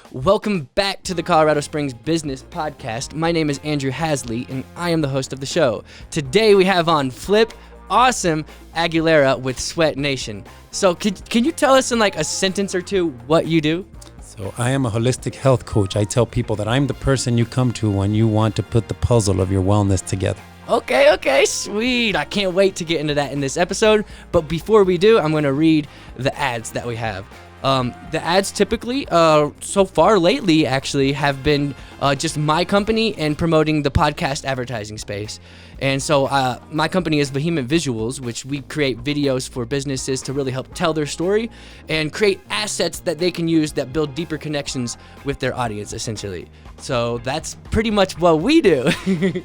Welcome back to the Colorado Springs Business Podcast. My name is Andrew Hasley, and I am the host of the show. Today we have on Flip Awesome Aguilera with SweatNation. So can you tell us in like a sentence or two what you do? So I am a holistic health coach. I tell people that I'm the person you come to when you want to put the puzzle of your wellness together. Okay, sweet. I can't wait to get into that in this episode. But before we do, I'm going to read the ads that we have. The ads typically, so far lately, actually, have been just my company and promoting the podcast advertising space. And so my company is Vehement Visuals, which we create videos for businesses to really help tell their story and create assets that they can use that build deeper connections with their audience, essentially. So that's pretty much what we do.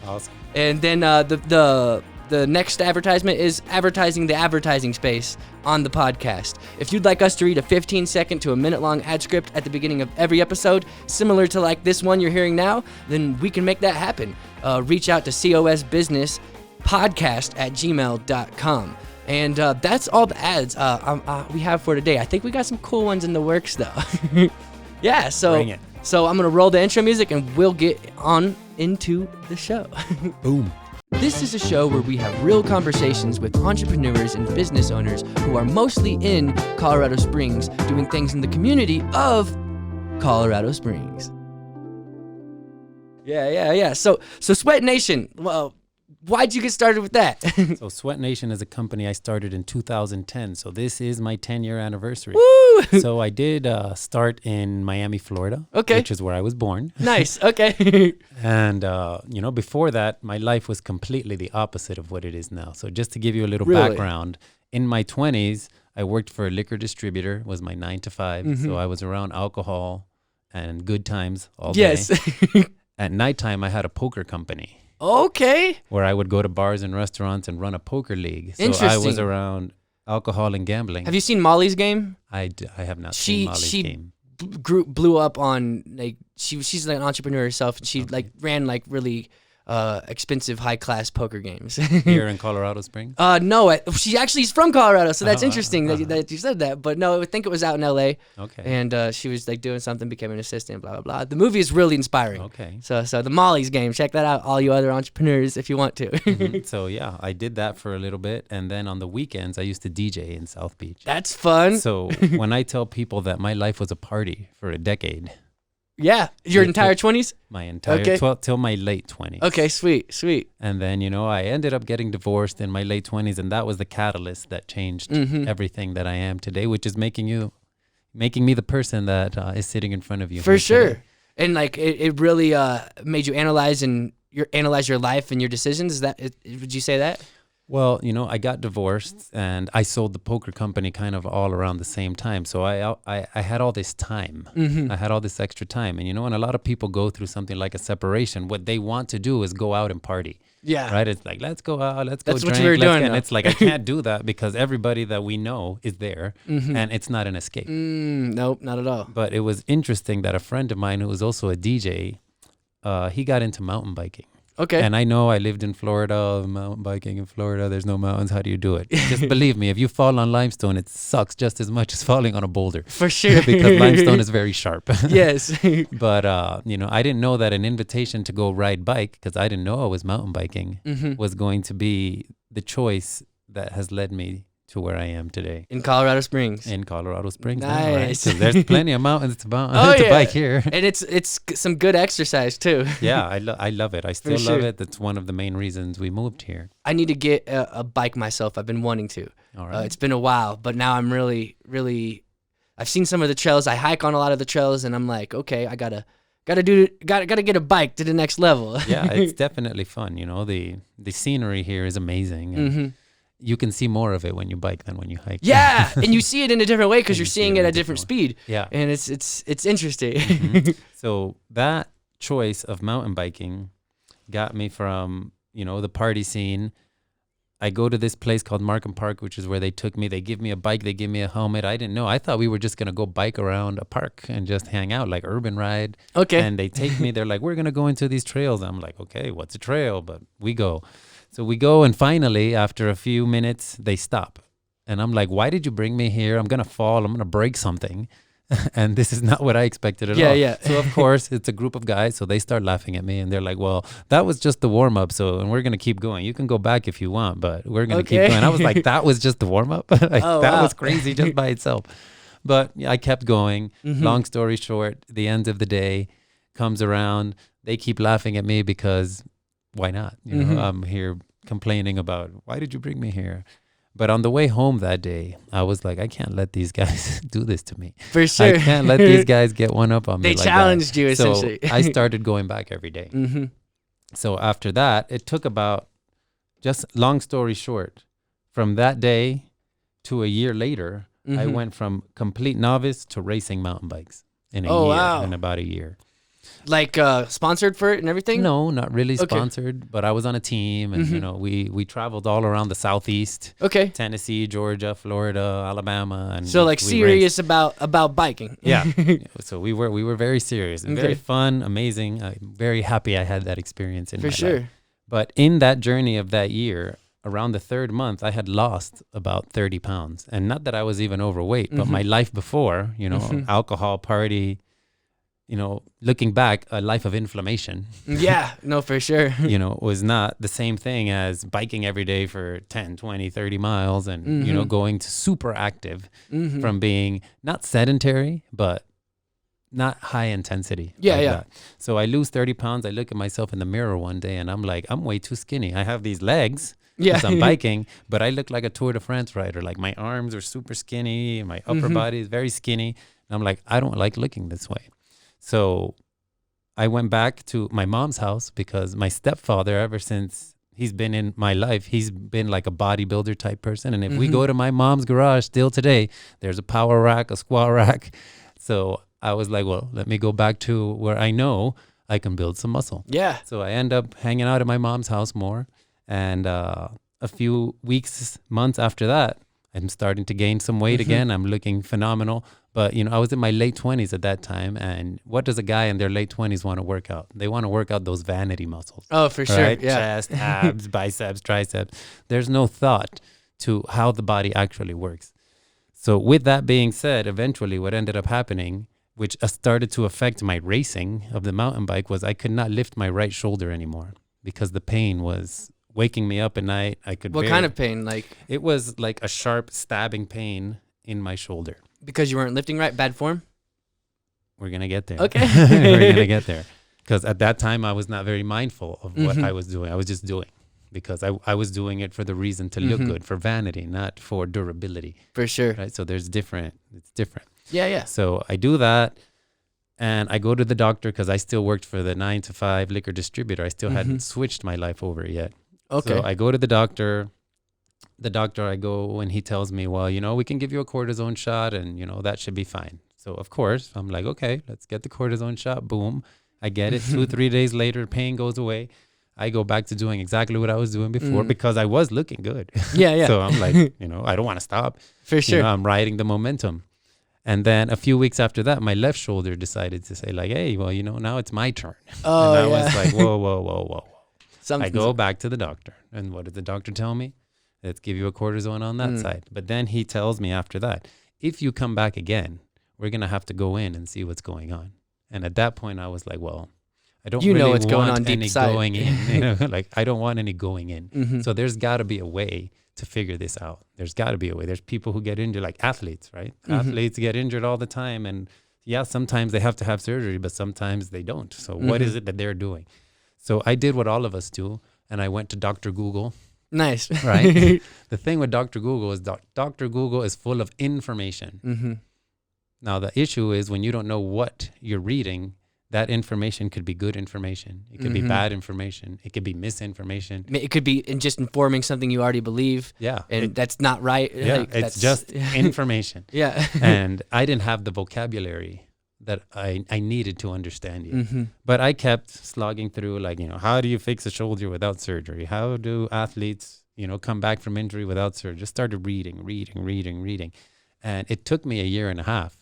Awesome. And then the next advertisement is advertising the advertising space on the podcast. If you'd like us to read a 15-second to a minute-long ad script at the beginning of every episode, similar to like this one you're hearing now, then we can make that happen. Reach out to cosbusinesspodcast@gmail.com. And that's all the ads we have for today. I think we got some cool ones in the works, though. Yeah, Bring it. So I'm going to roll the intro music, and we'll get on into the show. Boom. This is a show where we have real conversations with entrepreneurs and business owners who are mostly in Colorado Springs, doing things in the community of Colorado Springs. Yeah. So SweatNation, well, why'd you get started with that? So SweatNation is a company I started in 2010. So this is my 10-year anniversary. Woo! So I did start in Miami, Florida, Okay. which is where I was born. Nice, okay. And, before that, my life was completely the opposite of what it is now. So just to give you a little Really? background, in my 20s, I worked for a liquor distributor, was my 9 to 5. Mm-hmm. So I was around alcohol and good times all Yes. day. At nighttime, I had a poker company Okay. where I would go to bars and restaurants and run a poker league. So I Interesting. was around alcohol and gambling. Have you seen Molly's Game? I have not seen Molly's she game. blew up on like she's like an entrepreneur herself, and she like ran like really expensive high class poker games Here in Colorado Springs? no, she actually is from Colorado, so that's interesting that you said that. But no, I think it was out in LA. Okay. And she was like doing something, became an assistant, blah blah blah. The movie is really inspiring. Okay. So the Molly's Game, check that out, all you other entrepreneurs, if you want to. Mhm. So yeah, I did that for a little bit, and then on the weekends I used to DJ in South Beach. That's fun. So when I tell people that my life was a party for a decade, Yeah, your It entire took- 20s. my entire Okay. till my late 20s. Okay, sweet. And then I ended up getting divorced in my late 20s, and that was the catalyst that changed Mhm. everything that I am today, which is making me the person that is sitting in front of you For here sure. today. And like it really made you analyze your life and your decisions. Would you say that? Well, I got divorced and I sold the poker company kind of all around the same time. So I had all this time. Mm-hmm. I had all this extra time. And when a lot of people go through something like a separation, what they want to do is go out and party. Yeah. Right? It's like, let's go out, let's go That's drink. what you were doing, And though. it's like, I can't do that because everybody that we know is there Mhm. and it's not an escape. Nope, not at all. But it was interesting that a friend of mine who was also a DJ, he got into mountain biking. Okay. And I know I lived in Florida, mountain biking in Florida. There's no mountains. How do you do it? Just believe me, if you fall on limestone, it sucks just as much as falling on a boulder. For sure. Because limestone is very sharp. Yes. But, I didn't know that an invitation to go ride bike, because I didn't know I was mountain biking, Mhm. was going to be the choice that has led me to where I am today. In Colorado Springs. In Colorado Springs. now, right? Nice. 'Cause there's plenty of mountains to Oh, yeah. bike here. And it's some good exercise too. Yeah, I love it. I still sure. love it. That's one of the main reasons we moved here. I need to get a bike myself. I've been wanting to. All right. It's been a while, but now I'm really, I've seen some of the trails. I hike on a lot of the trails, and I'm like, okay, I gotta get a bike to the next level. Yeah, it's definitely fun. The scenery here is amazing. And hmm you can see more of it when you bike than when you hike. Yeah, and you see it in a different way because And you're you see seeing it it in at a a different different speed, Yeah. and it's interesting. Mhm. So that choice of mountain biking got me from, the party scene. I go to this place called Markham Park, which is where they took me. They give me a bike. They give me a helmet. I didn't know. I thought we were just going to go bike around a park and just hang out, like urban ride. Okay. And they take me. They're like, we're going to go into these trails. I'm like, okay, what's a trail? But we go. So we go, and finally, after a few minutes, they stop. And I'm like, why did you bring me here? I'm going to fall. I'm going to break something. And this is not what I expected at Yeah, all. yeah. So of course it's a group of guys. So they start laughing at me and they're like, well, that was just the warm up. So, and we're going to keep going. You can go back if you want, but we're going to keep going. I was like, that was just the warm up. Like, that was crazy just by itself. But I kept going. Long story short, the end of the day comes around. They keep laughing at me because why not? You know, I'm here complaining about, why did you bring me here? But on the way home that day, I was like, I can't let these guys do this to me. For sure. I can't let these guys get one up on me. They like challenged that. you, essentially. So I started going back every day. So after that, it took about, just long story short, from that day to a year later, I went from complete novice to racing mountain bikes in a year, in about a year. Like sponsored for it and everything? No, not really sponsored, but I was on a team and, you know, we traveled all around the Southeast. Okay. Tennessee, Georgia, Florida, Alabama. And so like serious about biking. Yeah. So we were very serious and very fun, amazing. I'm very happy I had that experience in my life. But in that journey of that year, around the third month, I had lost about 30 pounds. And not that I was even overweight, but my life before, you know, alcohol, party, you know, looking back, a life of inflammation. Yeah, no, for sure. You know, was not the same thing as biking every day for 10, 20, 30 miles and, you know, going to super active from being not sedentary, but not high intensity. Yeah, like that. So I lose 30 pounds. I look at myself in the mirror one day and I'm like, I'm way too skinny. I have these legs because I'm biking, but I look like a Tour de France rider. Like my arms are super skinny. My upper body is very skinny. And I'm like, I don't like looking this way. So I went back to my mom's house because my stepfather, ever since he's been in my life, he's been like a bodybuilder type person. And if we go to my mom's garage still today, there's a power rack, a squat rack. So I was like, well, let me go back to where I know I can build some muscle. Yeah. So I end up hanging out at my mom's house more. And a few weeks, months after that, I'm starting to gain some weight again. I'm looking phenomenal. But, you know, I was in my late 20s at that time. And what does a guy in their late 20s want to work out? They want to work out those vanity muscles. Oh, for sure. Right? Yeah. Chest, abs, biceps, triceps. There's no thought to how the body actually works. So with that being said, eventually what ended up happening, which started to affect my racing of the mountain bike, was I could not lift my right shoulder anymore because the pain was waking me up at night. I could What kind of pain? Like it was like a sharp stabbing pain in my shoulder. Because you weren't lifting right? Bad form? We're going to get there. Okay. We're going to get there. Because at that time, I was not very mindful of what I was doing. I was just doing because I was doing it for the reason to look good, for vanity, not for durability. For sure. Right? So it's different. Yeah, yeah. So I do that and I go to the doctor because I still worked for the 9-to-5 liquor distributor. I still hadn't switched my life over yet. Okay. So I go to the doctor. The doctor, I go and he tells me, well, you know, we can give you a cortisone shot and, you know, that should be fine. So, of course, I'm like, okay, let's get the cortisone shot. Boom. I get it. 2-3 days later, pain goes away. I go back to doing exactly what I was doing before because I was looking good. Yeah, yeah. So I'm like, you know, I don't want to stop. For sure. You know, I'm riding the momentum. And then a few weeks after that, my left shoulder decided to say like, hey, well, you know, now it's my turn. Oh, and I was like, whoa. I go back to the doctor. And what did the doctor tell me? Let's give you a cortisone on that side. But then he tells me after that, if you come back again, we're going to have to go in and see what's going on. And at that point, I was like, well, I don't really what's going on any going in. You know, like, I don't want any going in. So there's got to be a way to figure this out. There's got to be a way. There's people who get injured, like athletes, right? Athletes get injured all the time. And yeah, sometimes they have to have surgery, but sometimes they don't. So what is it that they're doing? So I did what all of us do. And I went to Dr. Google. Nice. Right. The thing with Dr. Google is Dr. Google is full of information. Now, the issue is when you don't know what you're reading, that information could be good information. It could be bad information. It could be misinformation. It could be in just informing something you already believe. Yeah. And that's not right. Yeah. Like, it's just information. Yeah. And I didn't have the vocabulary that I needed to understand you. But I kept slogging through, like, you know, how do you fix a shoulder without surgery? How do athletes, you know, come back from injury without surgery? Just started reading. And it took me a year and a half,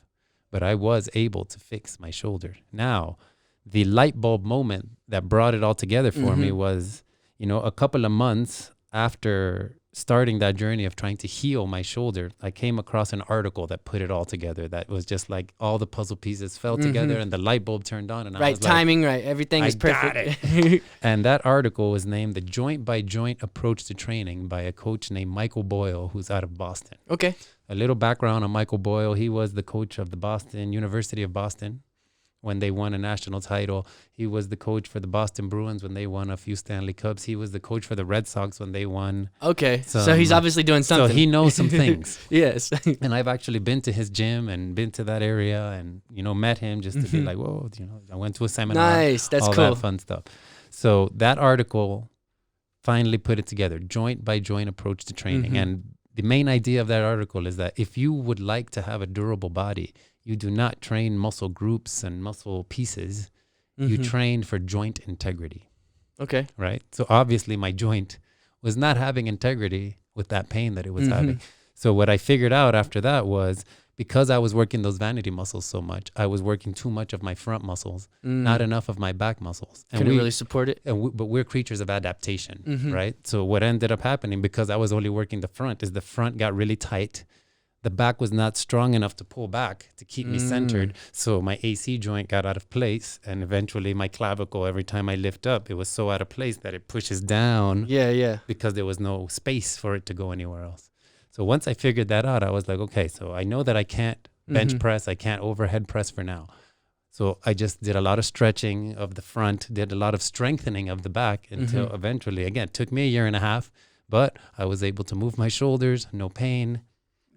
but I was able to fix my shoulder. Now, the light bulb moment that brought it all together for me was, you know, a couple of months after starting that journey of trying to heal my shoulder, I came across an article that put it all together. That was just like all the puzzle pieces fell together and the light bulb turned on. And I Right, was timing, like, right. Everything is got perfect. it. And that article was named The Joint by Joint Approach to Training by a coach named Michael Boyle, who's out of Boston. Okay. A little background on Michael Boyle. He was the coach of the University of Boston when they won a national title. He was the coach for the Boston Bruins when they won a few Stanley Cups. He was the coach for the Red Sox when they won. Okay. So he's obviously doing something. So he knows some things. Yes. And I've actually been to his gym and been to that area and, met him just to be like, whoa, I went to a seminar. Nice. That's all cool. that fun stuff. So that article finally put it together, joint by joint approach to training. And the main idea of that article is that if you would like to have a durable body, you do not train muscle groups and muscle pieces. You train for joint integrity. Okay. Right? So obviously my joint was not having integrity with that pain that it was having. So what I figured out after that was, because I was working those vanity muscles so much, I was working too much of my front muscles, not enough of my back muscles. And couldn't really support it. But we're creatures of adaptation, right? So what ended up happening, because I was only working the front, is the front got really tight. The back was not strong enough to pull back to keep me centered. So my AC joint got out of place, and eventually my clavicle, every time I lift up, it was so out of place that it pushes down. Yeah. Because there was no space for it to go anywhere else. So once I figured that out, I was like, okay, so I know that I can't bench press, I can't overhead press for now. So I just did a lot of stretching of the front, did a lot of strengthening of the back until eventually, again, it took me 1.5 years, but I was able to move my shoulders, no pain.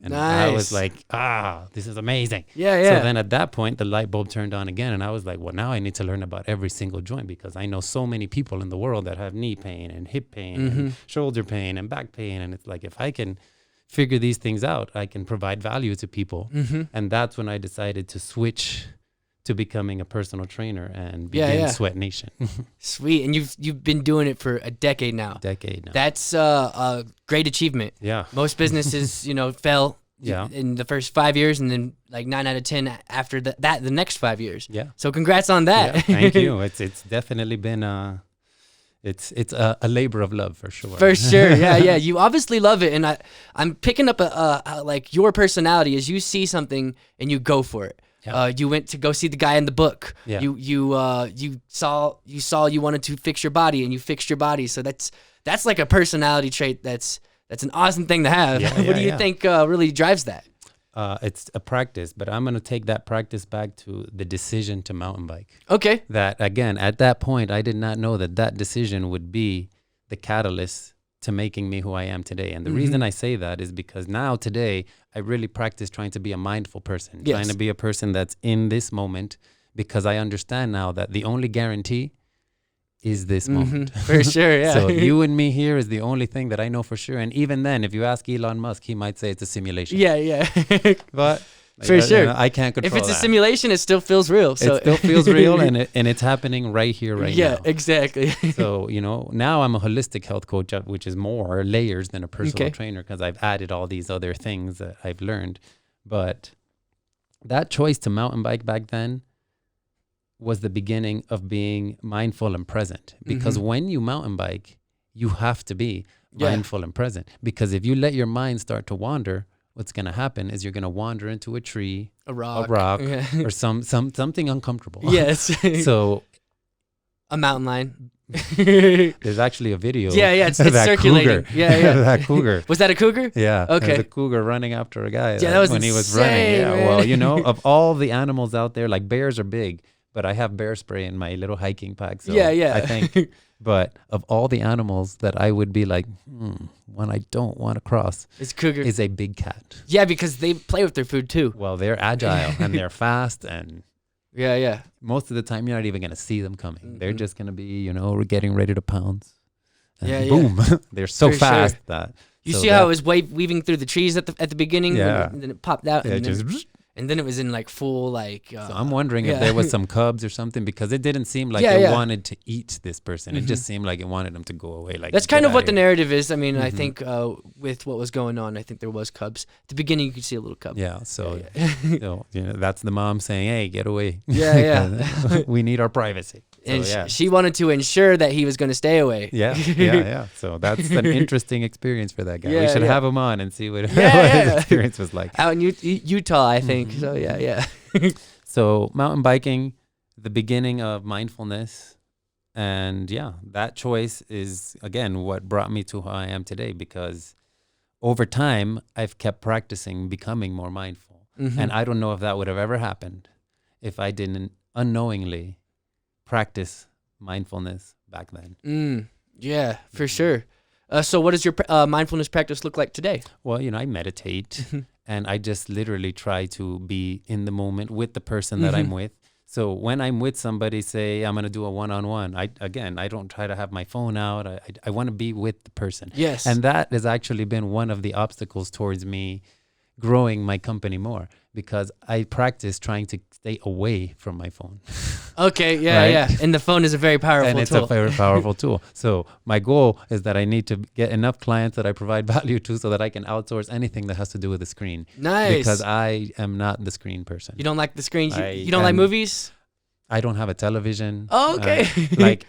And nice. I was like, this is amazing. Yeah. So then at that point, the light bulb turned on again. And I was like, well, now I need to learn about every single joint, because I know so many people in the world that have knee pain and hip pain and shoulder pain and back pain. And it's like, if I can figure these things out, I can provide value to people. And that's when I decided to switch to becoming a personal trainer and begin SweatNation. Sweet. And you've been doing it for a decade now. That's a great achievement. Yeah. Most businesses, fail in the first 5 years, and then like 9 out of 10 after the next 5 years. Yeah. So congrats on that. Yeah, thank you. It's definitely been it's a labor of love for sure. For sure. Yeah. You obviously love it, and I'm picking up like your personality is you see something and you go for it. Yeah. You went to go see the guy in the book. Yeah. You saw you wanted to fix your body, and you fixed your body. So that's like a personality trait. That's an awesome thing to have. What do you think really drives that? It's a practice, but I'm going to take that practice back to the decision to mountain bike. Okay. That again, at that point, I did not know that decision would be the catalyst to making me who I am today. And the reason I say that is because now today I really practice trying to be a mindful person, trying to be a person that's in this moment, because I understand now that the only guarantee is this moment. For sure, yeah. So you and me here is the only thing that I know for sure. And even then, if you ask Elon Musk, he might say it's a simulation. Yeah. But for sure, I can't control if it's a simulation, it still feels real. So it still feels real, and it's happening right here, right now. Yeah, exactly. So now I'm a holistic health coach, which is more layers than a personal trainer, because I've added all these other things that I've learned. But that choice to mountain bike back then was the beginning of being mindful and present. Because when you mountain bike, you have to be mindful and present. Because if you let your mind start to wander, what's going to happen is you're going to wander into a tree, a rock, or something uncomfortable. Yes. So a mountain lion. There's actually a video. Yeah, it's circulating. Cougar. Yeah. That cougar. Was that a cougar? Yeah. Okay. There's a cougar running after a guy. Yeah, that was when he was running. Yeah. Well, of all the animals out there, like bears are big, but I have bear spray in my little hiking pack. So yeah. I think, but of all the animals that I would be like, one I don't want to cross, cougar is a big cat. Yeah, because they play with their food too. Well, they're agile and they're fast, and yeah. Most of the time, you're not even going to see them coming. They're just going to be, getting ready to pounce. And boom. They're so For fast sure. that. You see how it was weaving through the trees at the beginning? Yeah. And then it popped out. Yeah, and then it was in like full like. So I'm wondering if there was some cubs or something, because it didn't seem like it wanted to eat this person. It just seemed like it wanted them to go away. Like, that's kind of what the narrative is. I mean, I think with what was going on, I think there was cubs. At the beginning, you could see a little cub. Yeah. So that's the mom saying, "Hey, get away." Yeah. We need our privacy. And yeah. she wanted to ensure that he was going to stay away. Yeah. So that's an interesting experience for that guy. We should have him on and see what his experience was like. Out in Utah, I think. So yeah. So mountain biking, the beginning of mindfulness. And yeah, that choice is, again, what brought me to who I am today, because over time, I've kept practicing becoming more mindful. And I don't know if that would have ever happened if I didn't unknowingly practice mindfulness back then. Yeah, for sure. So what does your mindfulness practice look like today? Well, I meditate and I just literally try to be in the moment with the person that I'm with. So when I'm with somebody, say I'm going to do a one-on-one, I don't try to have my phone out. I want to be with the person. Yes. And that has actually been one of the obstacles towards me growing my company more, because I practice trying to stay away from my phone. Okay, yeah. And the phone is a very powerful tool. And it's a very powerful tool. So my goal is that I need to get enough clients that I provide value to so that I can outsource anything that has to do with the screen. Nice. Because I am not the screen person. You don't like the screen? You don't like movies? I don't have a television. Oh, okay.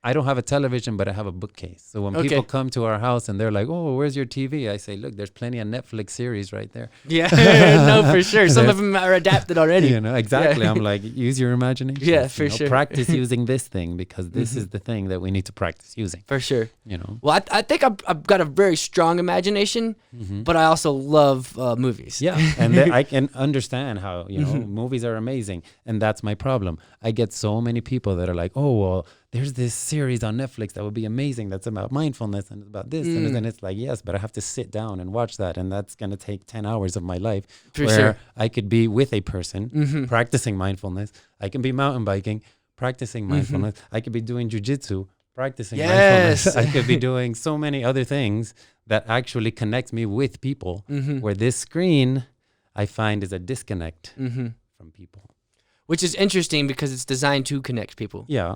I don't have a television, but I have a bookcase. So when people come to our house and they're like, "Oh, where's your TV?" I say, "Look, there's plenty of Netflix series right there." Yeah, no, for sure. Some of them are adapted already. Exactly. I'm like, use your imagination. Yeah, for sure. Practice using this thing, because this is the thing that we need to practice using. For sure. Well, I think I've got a very strong imagination, but I also love movies. Yeah, and I can understand how movies are amazing, and that's my problem. I get so many people that are like, "Oh, well, there's this series on Netflix that would be amazing that's about mindfulness and it's about this." And then it's like, yes, but I have to sit down and watch that. And that's going to take 10 hours of my life. For sure. I could be with a person practicing mindfulness. I can be mountain biking, practicing mindfulness. I could be doing Jujitsu, practicing mindfulness. I could be doing so many other things that actually connect me with people, where this screen I find is a disconnect from people. Which is interesting because it's designed to connect people. Yeah.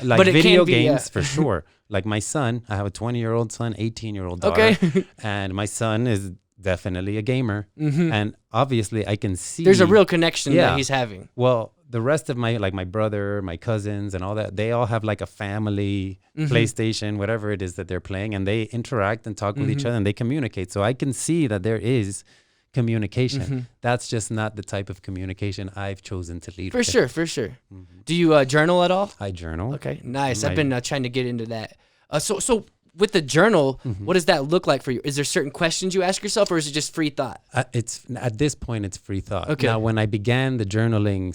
Like but it video can be, games, for sure. Like my son, I have a 20-year-old son, 18-year-old daughter. Okay. And my son is definitely a gamer. And obviously I can see. There's a real connection that he's having. Well, the rest of my brother, my cousins and all that, they all have like a family PlayStation, whatever it is that they're playing. And they interact and talk with each other and they communicate. So I can see that there is communication. That's just not the type of communication I've chosen to lead. For sure. Do you journal at all? I journal. Okay, nice. I've been trying to get into that. So with the journal, what does that look like for you? Is there certain questions you ask yourself, or is it just free thought? It's at this point, it's free thought. Okay. Now, when I began the journaling,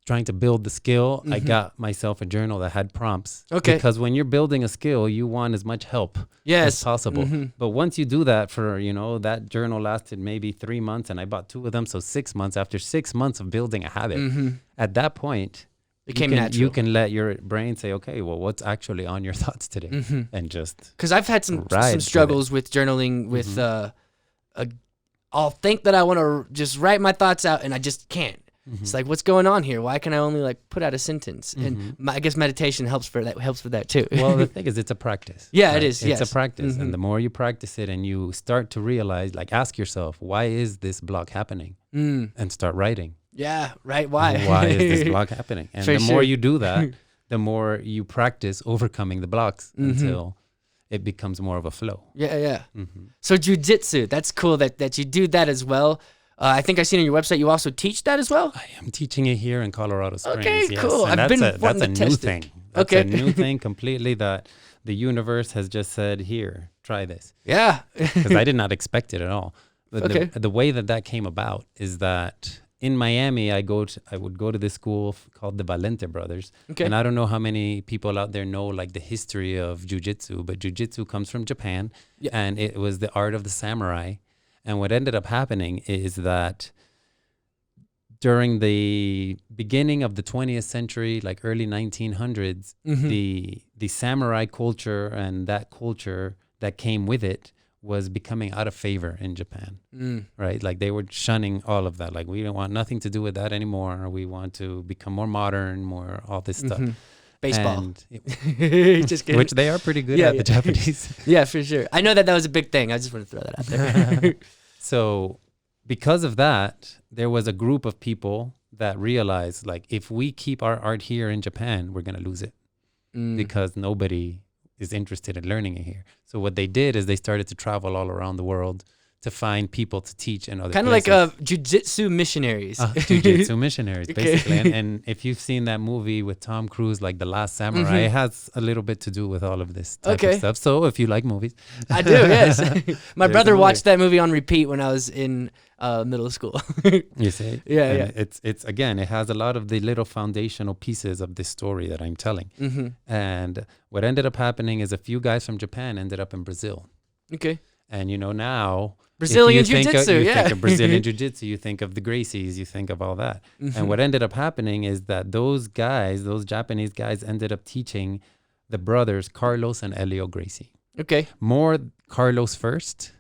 trying to build the skill, I got myself a journal that had prompts. Okay. Because when you're building a skill, you want as much help as possible. But once you do that for, that journal lasted maybe 3 months and I bought 2 of them. So 6 months, after 6 months of building a habit, at that point, you can let your brain say, okay, well, what's actually on your thoughts today? And just, because I've had some struggles with journaling with, I'll think that I want to just write my thoughts out and I just can't. It's like, what's going on here? Why can I only put out a sentence? And I guess meditation helps with that too. Well, the thing is, it's a practice. Yeah, right? It is. It's a practice. And the more you practice it and you start to realize, ask yourself, why is this block happening? And start writing. Yeah, right. Why? Why is this block happening? And the more you do that, the more you practice overcoming the blocks until it becomes more of a flow. Yeah. So Jujitsu, that's cool that you do that as well. I think I seen on your website you also teach that as well. I am teaching it here in Colorado Springs. Okay, cool. And I've been wanting to test it. That's a new thing. That's a new thing completely that the universe has just said, here, try this. Yeah. Because I did not expect it at all. But the way that came about is that in Miami, I would go to this school called the Valente Brothers. Okay. And I don't know how many people out there know the history of Jujitsu, but Jujitsu comes from Japan, and it was the art of the samurai. And what ended up happening is that during the beginning of the 20th century, early 1900s, the samurai culture and that culture that came with it was becoming out of favor in Japan, right? They were shunning all of that. We don't want nothing to do with that anymore. We want to become more modern, more all this stuff. Baseball. Just kidding. Which they are pretty good at, the Japanese. Yeah, for sure. I know that was a big thing. I just want to throw that out there. So because of that, there was a group of people that realized like if we keep our art here in Japan, we're gonna lose it because nobody is interested in learning it here. So what they did is they started to travel all around the world to find people to teach in other kind of places. like Jujitsu missionaries. Jiu-jitsu missionaries, basically. Okay. And if you've seen that movie with Tom Cruise, like The Last Samurai, it has a little bit to do with all of this type of stuff. So if you like movies. I do, yes. My There's brother a movie. watched that movie on repeat when I was in middle school. You see? Yeah, And yeah. It's again, it has a lot of the little foundational pieces of this story that I'm telling. And what ended up happening is a few guys from Japan ended up in Brazil. Okay. And now Brazilian if you think Jiu-Jitsu, you yeah. think of Brazilian Jiu-Jitsu, you think of the Gracies, you think of all that. And what ended up happening is that those guys, those Japanese guys, ended up teaching the brothers Carlos and Elio Gracie. Okay. More Carlos first,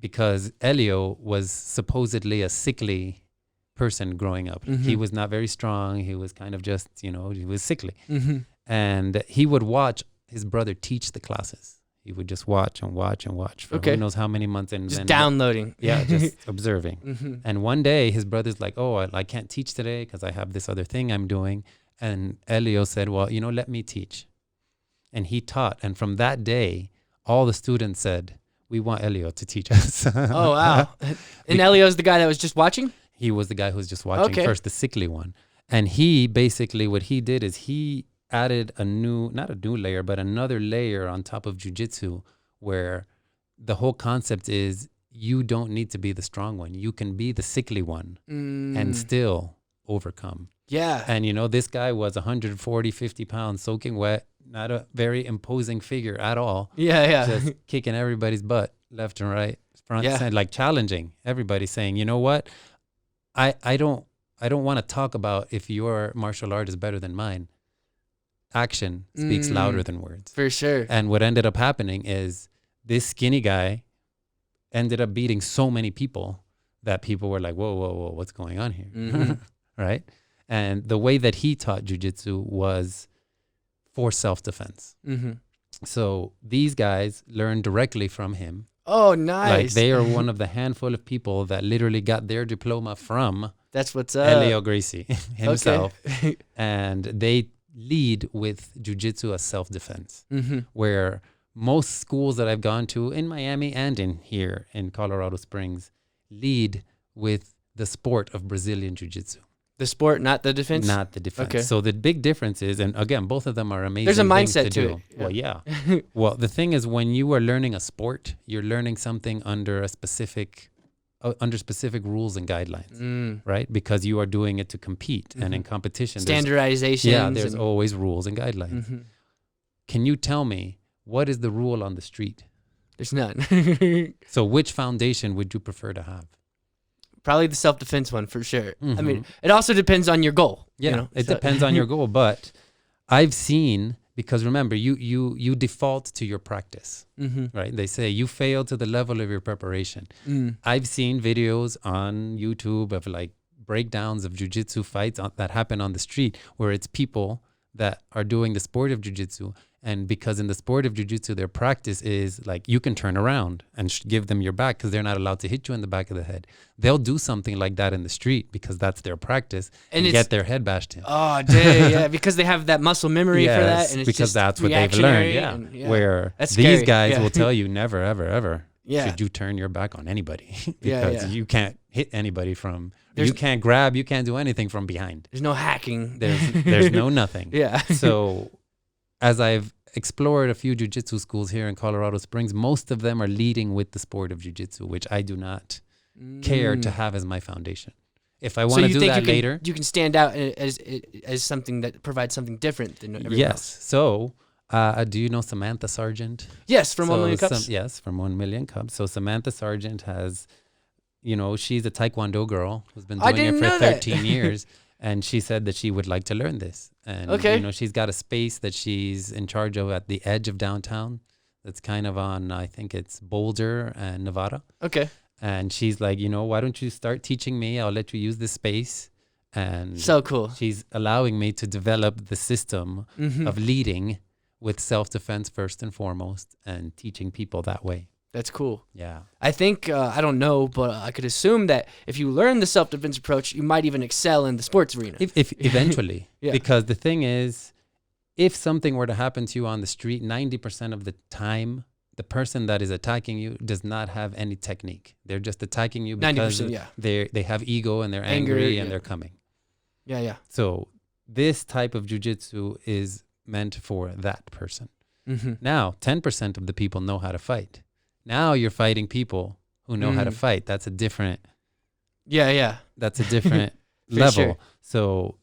because Elio was supposedly a sickly person growing up. He was not very strong. He was kind of just, he was sickly. And he would watch his brother teach the classes. He would just watch and watch and watch for who knows how many months. And Just then downloading. Yeah, just observing. And one day his brother's like, oh, I can't teach today because I have this other thing I'm doing. And Elio said, well, let me teach. And he taught. And from that day, all the students said, we want Elio to teach us. Oh, wow. And Elio's the guy that was just watching? He was the guy who was just watching first, the sickly one. And he basically, what he did is he added not a new layer, but another layer on top of jiu-jitsu, where the whole concept is you don't need to be the strong one. You can be the sickly one and still overcome. Yeah. And this guy was 140, 50 pounds, soaking wet, not a very imposing figure at all. Yeah. Just kicking everybody's butt left and right, front and center, like challenging everybody, saying, you know what? I don't want to talk about if your martial art is better than mine. Action speaks louder than words. For sure. And what ended up happening is this skinny guy ended up beating so many people that people were like, whoa, what's going on here? Right? And the way that he taught jiu-jitsu was for self-defense. So these guys learned directly from him. Oh, nice. Like they are one of the handful of people that literally got their diploma from That's what's up. Elio Gracie himself. And they lead with jiu-jitsu as self-defense, where most schools that I've gone to in Miami and in here in Colorado Springs lead with the sport of Brazilian jiu-jitsu. The sport, not the defense? Not the defense. Okay. So the big difference is, and again, both of them are amazing. There's a things mindset to do. it. Well, yeah. Well, the thing is, when you are learning a sport, you're learning something under specific rules and guidelines, right? Because you are doing it to compete, and in competition, standardization. There's always rules and guidelines. Can you tell me what is the rule on the street? There's none. So which foundation would you prefer to have? Probably the self-defense one for sure. I mean, it also depends on your goal. Yeah, it depends on your goal. But I've seen, because remember, you default to your practice, right? They say you fail to the level of your preparation. I've seen videos on YouTube of like breakdowns of jiu-jitsu fights that happen on the street, where it's people that are doing the sport of jiu-jitsu. And because in the sport of jiu-jitsu, their practice is like you can turn around and give them your back because they're not allowed to hit you in the back of the head. They'll do something like that in the street because that's their practice and get their head bashed in. Oh, dang, yeah, because they have that muscle memory for that. And it's because just that's what they've learned. Where that's these scary. guys will tell you never, ever, ever should you turn your back on anybody because you can't hit anybody from, you can't grab, you can't do anything from behind. There's no hacking. There's no nothing. Yeah. So as I've explored a few jiu-jitsu schools here in Colorado Springs, most of them are leading with the sport of jiu-jitsu, which I do not care to have as my foundation. If I want to do that later, you can stand out as something that provides something different than everyone else. So do you know Samantha Sergeant? Yes, from 1 Million Cups. Yes, from 1 Million Cups. So Samantha Sergeant has, she's a Taekwondo girl who's been doing it for 13 years. And she said that she would like to learn this. And, she's got a space that she's in charge of at the edge of downtown. That's kind of on, I think it's Boulder and Nevada. Okay. And she's like, why don't you start teaching me? I'll let you use this space. And so cool. She's allowing me to develop the system of leading with self-defense first and foremost and teaching people that way. That's cool. Yeah. I think, I don't know, but I could assume that if you learn the self-defense approach, you might even excel in the sports arena. If eventually. Yeah. Because the thing is, if something were to happen to you on the street, 90% of the time, the person that is attacking you does not have any technique. They're just attacking you because 90%, yeah. they have ego and they're Anger, angry and yeah. they're coming. Yeah, yeah. So this type of jujitsu is meant for that person. Mm-hmm. Now, 10% of the people know how to fight. Now you're fighting people who know how to fight. That's a different That's a different level. Sure. So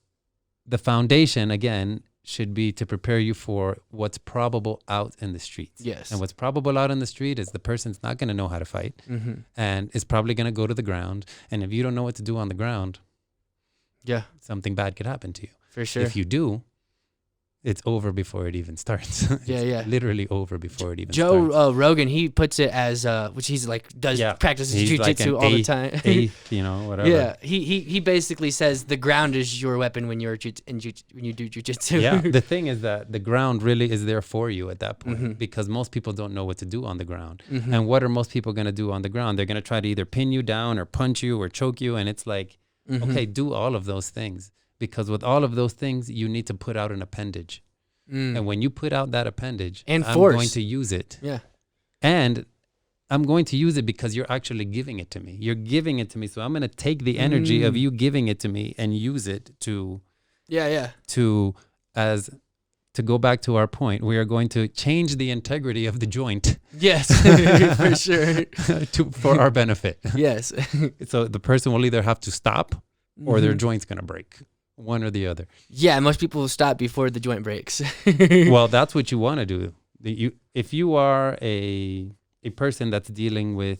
the foundation, again, should be to prepare you for what's probable out in the streets. Yes. And what's probable out in the street is the person's not going to know how to fight and is probably going to go to the ground. And if you don't know what to do on the ground, something bad could happen to you. For sure. If you do, it's over before it even starts. It's literally over before it even starts. Joe Rogan, he puts it as, which he's like, practices jujitsu like all the time. Eighth, whatever. Yeah, he basically says the ground is your weapon when you're when you do jujitsu. Yeah, the thing is that the ground really is there for you at that point because most people don't know what to do on the ground. And what are most people going to do on the ground? They're going to try to either pin you down or punch you or choke you. And it's like, okay, do all of those things. Because with all of those things, you need to put out an appendage. And when you put out that appendage, and I'm force. going to use it. Yeah. And I'm going to use it because you're actually giving it to me. You're giving it to me. So I'm going to take the energy of you giving it to me and use it to go back to our point. We are going to change the integrity of the joint. Yes, for sure. For our benefit. Yes. So the person will either have to stop or their joint's going to break. One or the other. Yeah, most people will stop before the joint breaks. Well, that's what you want to do. If you are a person that's dealing with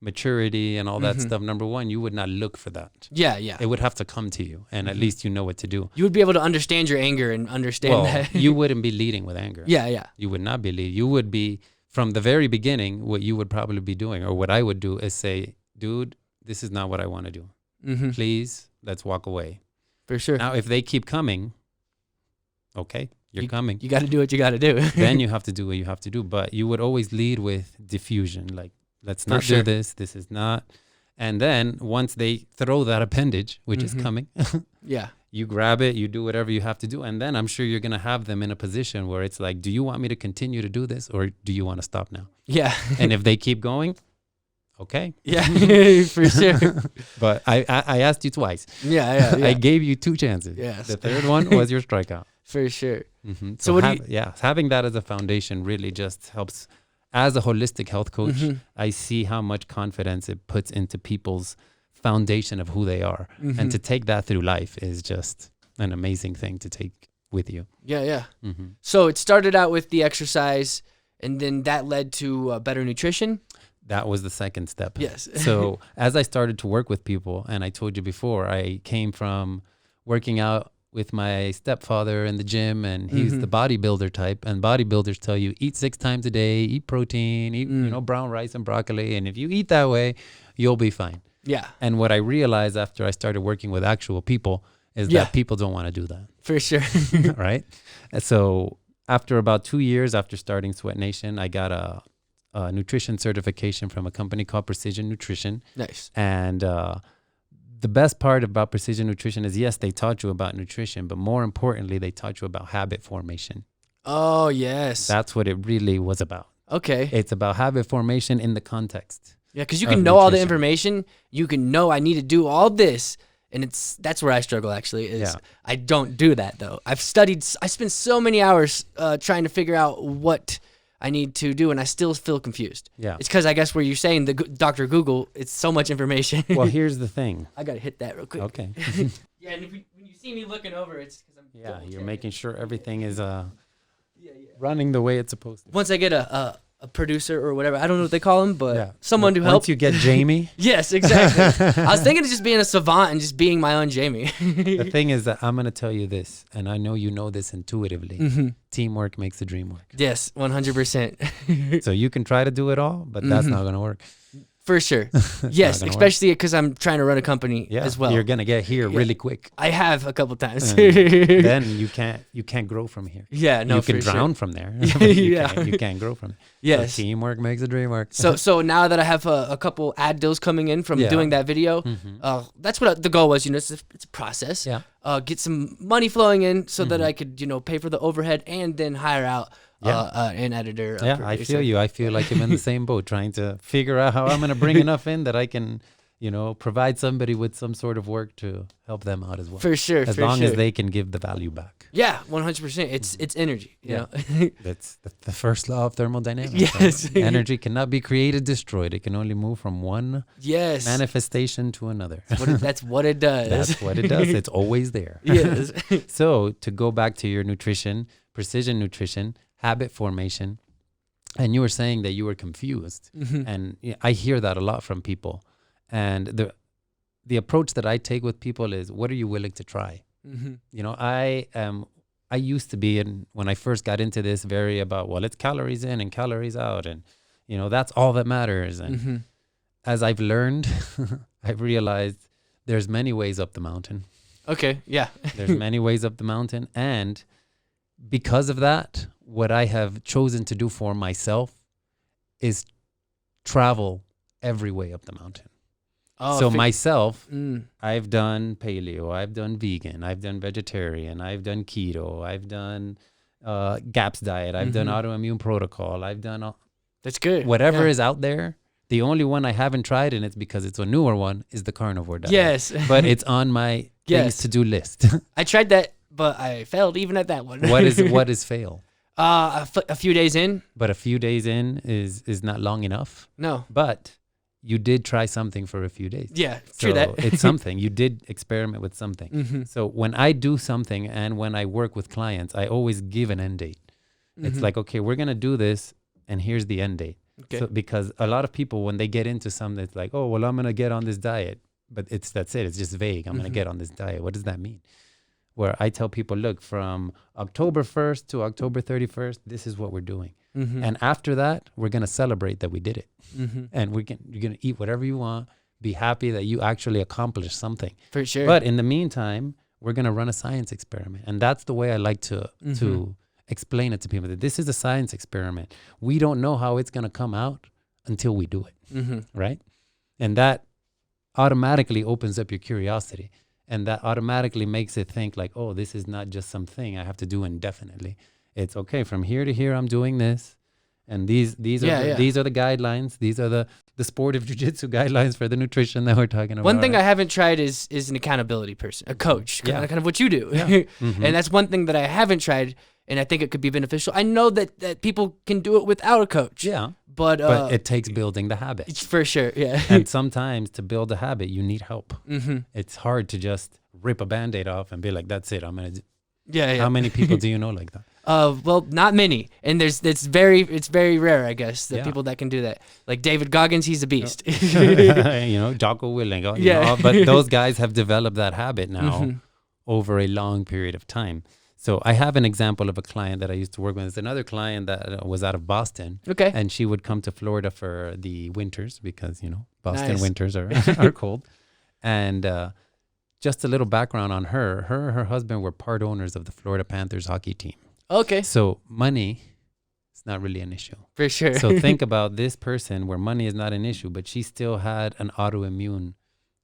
maturity and all that stuff, number one, you would not look for that. Yeah, yeah. It would have to come to you, and at least you know what to do. You would be able to understand your anger and understand that. You wouldn't be leading with anger. Yeah, yeah. You would not be leading. You would be, from the very beginning, what you would probably be doing, or what I would do is say, dude, this is not what I want to do. Please, let's walk away. For sure. Now, if they keep coming, okay, you're coming. You got to do what you got to do. Then you have to do what you have to do. But you would always lead with diffusion. Like, let's not do this. This is not. And then once they throw that appendage, which is coming, you grab it, you do whatever you have to do. And then I'm sure you're going to have them in a position where it's like, do you want me to continue to do this or do you want to stop now? Yeah. And if they keep going, okay. Yeah, for sure. But I asked you twice. Yeah. I gave you 2 chances. Yes. The third one was your strikeout. For sure. So what having that as a foundation really just helps. As a holistic health coach, I see how much confidence it puts into people's foundation of who they are. And to take that through life is just an amazing thing to take with you. Yeah. So it started out with the exercise, and then that led to better nutrition. That was the second step. Yes. So as I started to work with people, and I told you before, I came from working out with my stepfather in the gym, and he's the bodybuilder type, and bodybuilders tell you eat 6 times a day, eat protein, eat brown rice and broccoli, and if you eat that way, you'll be fine. Yeah. And what I realized after I started working with actual people is that people don't want to do that. For sure. Right? And so after about 2 years after starting SweatNation, I got a nutrition certification from a company called Precision Nutrition. Nice. And the best part about Precision Nutrition is, yes, they taught you about nutrition, but more importantly, they taught you about habit formation. Oh, yes. That's what it really was about. Okay. It's about habit formation in the context. Yeah, because you can know all the information. You can know I need to do all this. And that's where I struggle, actually, is I don't do that, though. I spent so many hours trying to figure out what I need to do, and I still feel confused. Yeah. It's because I guess where you're saying the Dr. Google, it's so much information. Well, here's the thing. I got to hit that real quick. Okay. Yeah, and when you see me looking over, it's because I'm... Yeah, you're making sure everything is running the way it's supposed to. Once I get a producer or whatever, I don't know what they call him, but someone to help. Once you get Jamie. Yes, exactly. I was thinking of just being a savant and just being my own Jamie. The thing is that I'm going to tell you this, and I know you know this intuitively. Teamwork makes the dream work. Yes, 100%. So you can try to do it all, but that's not going to work. For sure. It's Yes, not gonna work. especially because I'm trying to run a company Yeah, as well. you're gonna get here really quick. I have a couple times. And then you can't grow from here. Yeah, no, you for can sure. drown from there. But Yeah. you can't grow from it. Yes. So teamwork makes the dream work. So now that I have a couple ad deals coming in from Yeah. doing that video, that's what the goal was. It's a process. Yeah. Get some money flowing in so that I could pay for the overhead and then hire out an editor. Yeah, I feel you. I feel like I'm in the same boat, trying to figure out how I'm going to bring enough in that I can, provide somebody with some sort of work to help them out as well. For sure. As long as they can give the value back. Yeah, 100%. It's energy. You know? That's the first law of thermodynamics. Yes. Right? Energy cannot be created, destroyed. It can only move from one manifestation to another. That's what it does. That's what it does. It's always there. Yes. So to go back to your nutrition, precision nutrition, habit formation, and you were saying that you were confused, and I hear that a lot from people. And the approach that I take with people is, what are you willing to try? I used to be, and when I first got into this, very about, well, it's calories in and calories out, and that's all that matters. And as I've learned, I've realized there's many ways up the mountain. Okay, yeah. There's many ways up the mountain, and because of that, what I have chosen to do for myself is travel every way up the mountain. So myself, I've done paleo, I've done vegan, I've done vegetarian, I've done keto, I've done GAPS diet, I've done autoimmune protocol, I've done that's good. Whatever is out there. The only one I haven't tried, and it's because it's a newer one, is the carnivore diet. Yes. But it's on my things to do list. I tried that, but I failed even at that one. What is fail? A few days in. But a few days in is not long enough. No. But you did try something for a few days. Yeah, so true that. It's something. You did experiment with something. So when I do something and when I work with clients, I always give an end date. It's like, okay, we're going to do this, and here's the end date. Okay. So because a lot of people, when they get into something, it's like, oh, well, I'm going to get on this diet. But that's it. It's just vague. I'm going to get on this diet. What does that mean? Where I tell people, look, from October 1st to October 31st, this is what we're doing. And after that, we're going to celebrate that we did it. And you're going to eat whatever you want, be happy that you actually accomplished something. For sure. But in the meantime, we're going to run a science experiment. And that's the way I like to explain it to people, that this is a science experiment. We don't know how it's going to come out until we do it. Right? And that automatically opens up your curiosity. And that automatically makes it think like, oh, this is not just something I have to do indefinitely. It's okay, from here to here, I'm doing this. And these are the guidelines. These are the sportive jiu-jitsu guidelines for the nutrition that we're talking about. One thing I haven't tried is an accountability person, a coach, kind of what you do. Yeah. And that's one thing that I haven't tried, and I think it could be beneficial. I know that people can do it without a coach. Yeah. But it takes building the habit. For sure, yeah. And sometimes to build a habit, you need help. It's hard to just rip a Band-Aid off and be like, that's it, I'm going to do. Yeah. How many people do you know like that? Well, not many, and it's very rare, I guess, the people that can do that. Like David Goggins, he's a beast. Jocko Willink. But those guys have developed that habit now over a long period of time. So I have an example of a client that I used to work with. It's another client that was out of Boston. Okay. And she would come to Florida for the winters because, Boston winters are cold. And just a little background on her. Her and her husband were part owners of the Florida Panthers hockey team. Okay. So money is not really an issue. For sure. So think about this person where money is not an issue, but she still had an autoimmune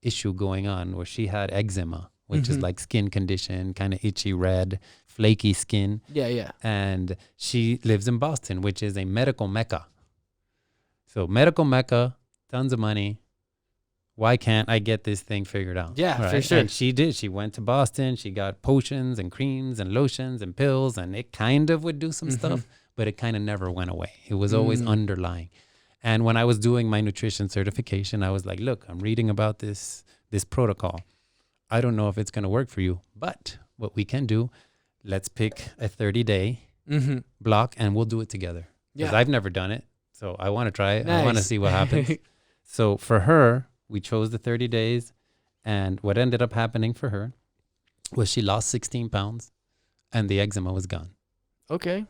issue going on where she had eczema, which is like skin condition, kind of itchy, red, flaky skin. Yeah. And she lives in Boston, which is a medical mecca. So medical mecca, tons of money. Why can't I get this thing figured out? Yeah, for sure. And she did. She went to Boston. She got potions and creams and lotions and pills, and it kind of would do some stuff, but it kind of never went away. It was always underlying. And when I was doing my nutrition certification, I was like, look, I'm reading about this protocol. I don't know if it's going to work for you, but what we can do, let's pick a 30-day block and we'll do it together. Because I've never done it, so I want to try it. Nice. I want to see what happens. So for her, we chose the 30 days, and what ended up happening for her was she lost 16 pounds and the eczema was gone. Okay.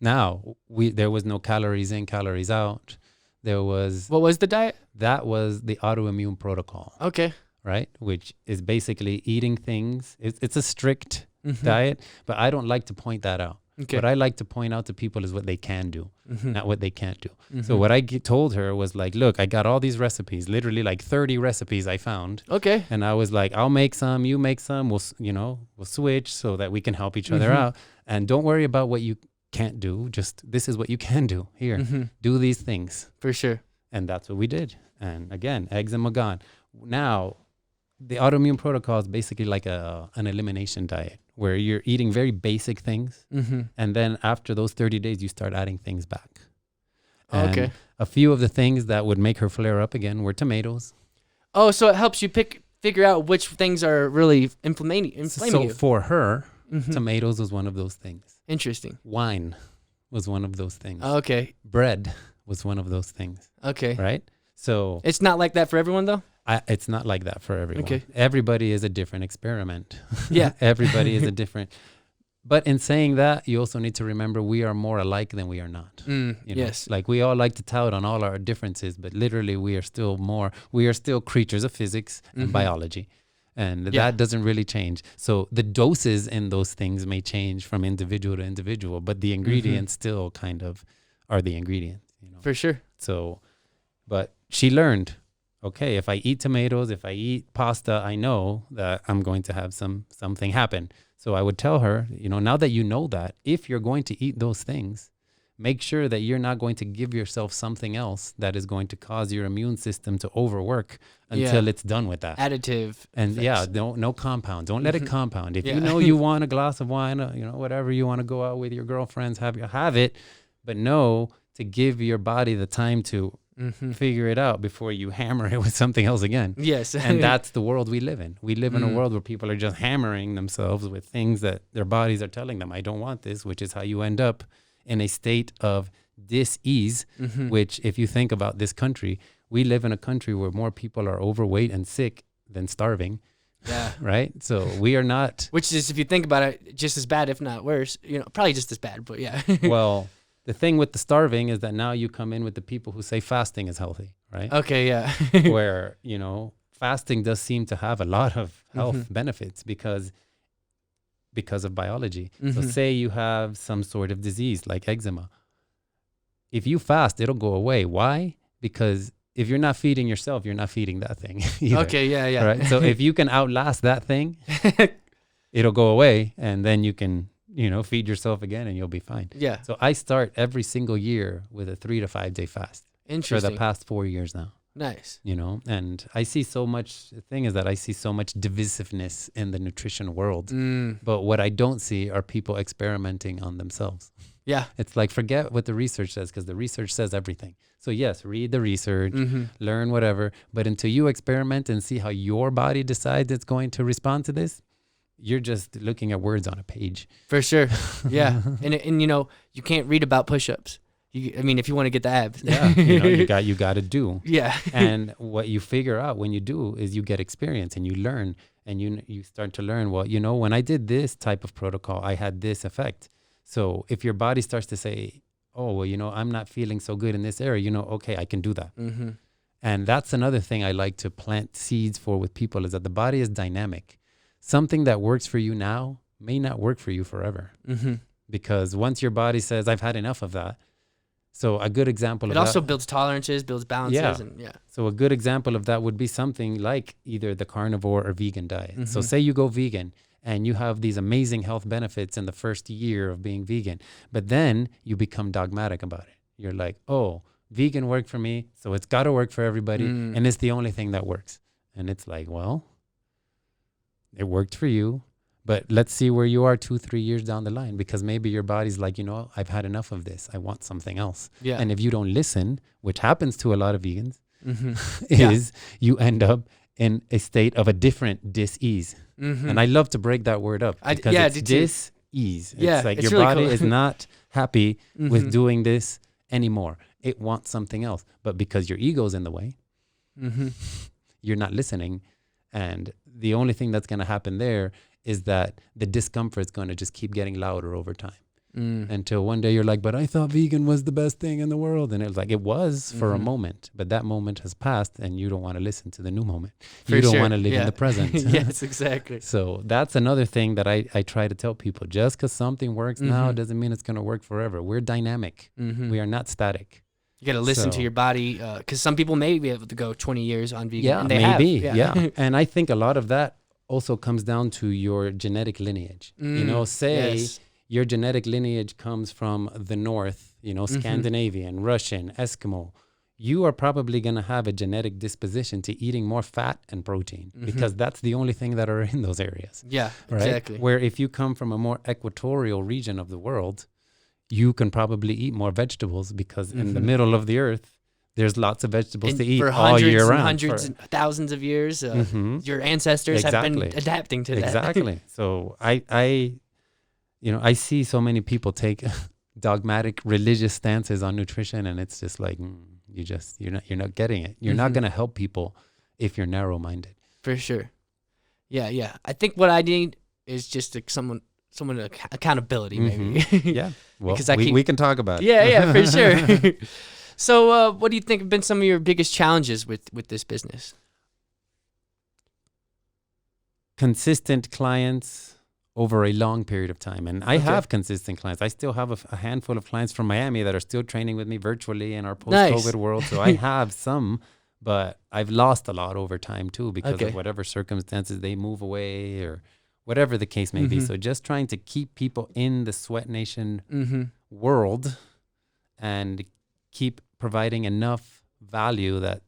Now, there was no calories in, calories out. There was What was the diet? that was the autoimmune protocol, Okay. right? Which is basically eating things. It's a strict Mhm. diet, but I don't like to point that out. Okay. What I like to point out to people is what they can do, Mhm. not what they can't do. So Mhm. what I told her was like, look, I got all these recipes, literally like 30 recipes I found. Okay. And I was like, I'll make some, you make some, we'll switch so that we can help each other Mhm. out. And don't worry about what you can't do. Just this is what you can do. Here, Mhm. do these things. For sure. And that's what we did. And again, eczema gone. Now, the autoimmune protocol is basically like an elimination diet where you're eating very basic things. Mhm. And then after those 30 days, you start adding things back. Okay. And a few of the things that would make her flare up again were tomatoes. Oh, so it helps you figure out which things are really inflaming So you. for her, Mhm. tomatoes was one of those things. Interesting. Wine was one of those things. Okay. Bread was one of those things, Okay. right? So It's not like that for everyone though. it's not like that for everyone. Okay. Everybody is a different experiment. Yeah. Everybody is a different. But in saying that, you also need to remember we are more alike than we are not. You know? Yes. Like we all like to tout on all our differences, but literally we are still creatures of physics and Mhm. biology. And Yeah. that doesn't really change. So the doses in those things may change from individual to individual, but the ingredients still kind of are the ingredients, you know. For sure. So, but she learned, okay, if I eat tomatoes, if I eat pasta, I know that I'm going to have something happen. So I would tell her, now that you know that, if you're going to eat those things, make sure that you're not going to give yourself something else that is going to cause your immune system to overwork until it's done with that. Additive. And effects. no compound. Don't let it compound. If Yeah. you know you want a glass of wine, whatever you want to go out with your girlfriends, have it, but know to give your body the time to figure it out before you hammer it with something else again. Yes. And that's the world we live in. We live in a world where people are just hammering themselves with things that their bodies are telling them, I don't want this, which is how you end up in a state of dis-ease, which if you think about this country, we live in a country where more people are overweight and sick than starving. Yeah. Right? So we are not. Which is, if you think about it, just as bad, if not worse. Probably just as bad, but yeah. Well, the thing with the starving is that now you come in with the people who say fasting is healthy, right? Okay, yeah. Where, fasting does seem to have a lot of health benefits because of biology. So say you have some sort of disease like eczema. If you fast, it'll go away. Why? Because if you're not feeding yourself, you're not feeding that thing either. Okay, yeah. Right? So if you can outlast that thing, it'll go away and then you can, feed yourself again and you'll be fine. Yeah. So I start every single year with a 3 to 5 day fast for Interesting. the past 4 years now. Nice. And I see so much, the thing is that I see so much divisiveness in the nutrition world. But what I don't see are people experimenting on themselves. Yeah. It's like, forget what the research says, because the research says everything. So yes, read the research, learn whatever, but until you experiment and see how your body decides it's going to respond to this, you're just looking at words on a page. For sure. Yeah. and you can't read about push-ups. If you want to get the abs. Yeah. You got to do. Yeah. And what you figure out when you do is you get experience and you learn and you start to learn, well, when I did this type of protocol, I had this effect. So if your body starts to say, oh, well, I'm not feeling so good in this area, okay, I can do that. And that's another thing I like to plant seeds for with people is that the body is dynamic. Something that works for you now may not work for you forever. Because once your body says, I've had enough of that. So a good example of that. It also builds tolerances, builds balances. Yeah. So a good example of that would be something like either the carnivore or vegan diet. So say you go vegan and you have these amazing health benefits in the first year of being vegan, but then you become dogmatic about it. You're like, oh, vegan worked for me, so it's got to work for everybody. And it's the only thing that works. And it's like, well, it worked for you, but let's see where you are 2-3 years down the line, because maybe your body's like, I've had enough of this. I want something else. Yeah. And if you don't listen, which happens to a lot of vegans, is you end up in a state of a different dis-ease. And I love to break that word up because it's dis-ease. Yeah, it's like it's your really body cool. is not happy with doing this anymore. It wants something else. But because your ego's in the way, you're not listening. And the only thing that's going to happen there is that the discomfort is going to just keep getting louder over time. until one day you're like, but I thought vegan was the best thing in the world. And it was like, it was for a moment, but that moment has passed and you don't want to listen to the new moment. You don't want to live in the present. Yes, exactly. So that's another thing that I try to tell people. Just because something works now doesn't mean it's going to work forever. We're dynamic. We are not static. You got to listen to your body, because some people may be able to go 20 years on vegan. Yeah, and they maybe. have. Yeah. And I think a lot of that also comes down to your genetic lineage. You know, say your genetic lineage comes from the north, you know, Scandinavian, Russian, Eskimo. You are probably going to have a genetic disposition to eating more fat and protein because that's the only thing that are in those areas. Yeah, right? exactly. Where if you come from a more equatorial region of the world, you can probably eat more vegetables because in the middle of the earth, there's lots of vegetables to eat for all year round. Hundreds and thousands of years, your ancestors have been adapting to that. Exactly. So I see so many people take dogmatic religious stances on nutrition, and it's just like you're not getting it. You're not going to help people if you're narrow-minded. For sure. Yeah. I think what I need is just someone accountability, maybe. Yeah. Well, we can talk about it. Yeah, for sure. So what do you think have been some of your biggest challenges with this business? Consistent clients over a long period of time. And I have consistent clients. I still have a handful of clients from Miami that are still training with me virtually in our post-COVID world. So I have some, but I've lost a lot over time too because of whatever circumstances they move away or whatever the case may be. So just trying to keep people in the SweatNation world and keep providing enough value that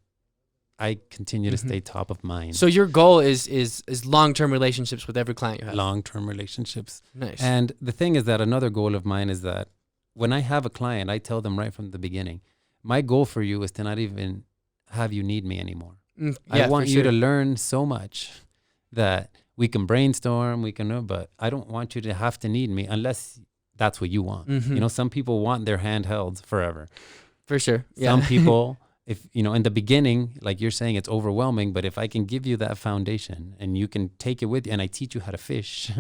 I continue to stay top of mind. So your goal is long-term relationships with every client you have? Long-term relationships. Nice. And the thing is that another goal of mine is that when I have a client, I tell them right from the beginning, my goal for you is to not even have you need me anymore. I want you to learn so much that we can brainstorm, but I don't want you to have to need me unless that's what you want. You know, some people want their hand held forever. For sure. Yeah. Some people, if, you know, in the beginning, like you're saying, it's overwhelming, but if I can give you that foundation and you can take it with you and I teach you how to fish,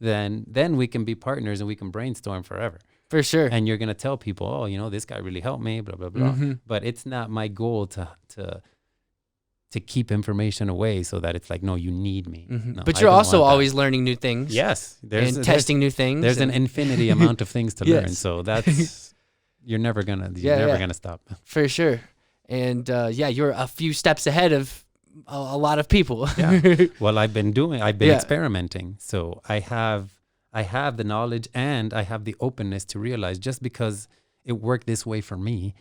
then we can be partners and we can brainstorm forever. For sure. And you're going to tell people, oh, you know, this guy really helped me, blah, blah, blah. But it's not my goal to keep information away so that it's like, no, you need me. No, but you're also always learning new things. Yes. Testing new things. There's an infinity amount of things to learn. So that's, you're never gonna stop. For sure. And you're a few steps ahead of a lot of people. Well, I've been experimenting. So I have the knowledge and I have the openness to realize just because it worked this way for me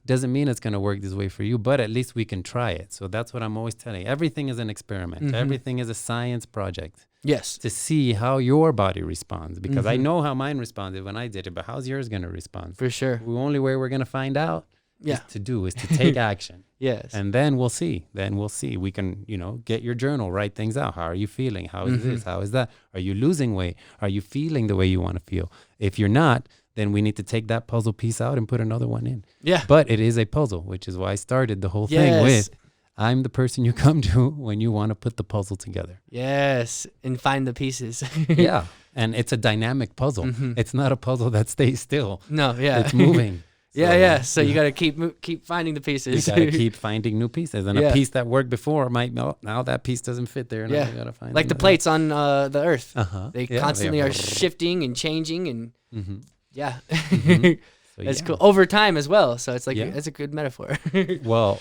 doesn't mean it's going to work this way for you, but at least we can try it. So that's what I'm always telling. Everything is an experiment. Everything is a science project. Yes. To see how your body responds, because I know how mine responded when I did it, but how's yours going to respond? For sure. The only way we're going to find out is to take action. Yes. And then we'll see. We can, get your journal, write things out. How are you feeling? How is this? How is that? Are you losing weight? Are you feeling the way you want to feel? If you're not, then we need to take that puzzle piece out and put another one in. Yeah. But it is a puzzle, which is why I started the whole thing with, I'm the person you come to when you want to put the puzzle together. Yes. And find the pieces. Yeah. And it's a dynamic puzzle. It's not a puzzle that stays still. No. Yeah. It's moving. So you got to keep finding the pieces. You got to keep finding new pieces. And a piece that worked before might, now that piece doesn't fit there. Now you got to find like the plates on the earth. They constantly are shifting and changing and So, that's cool. Over time as well. So it's like, that's a good metaphor. Well,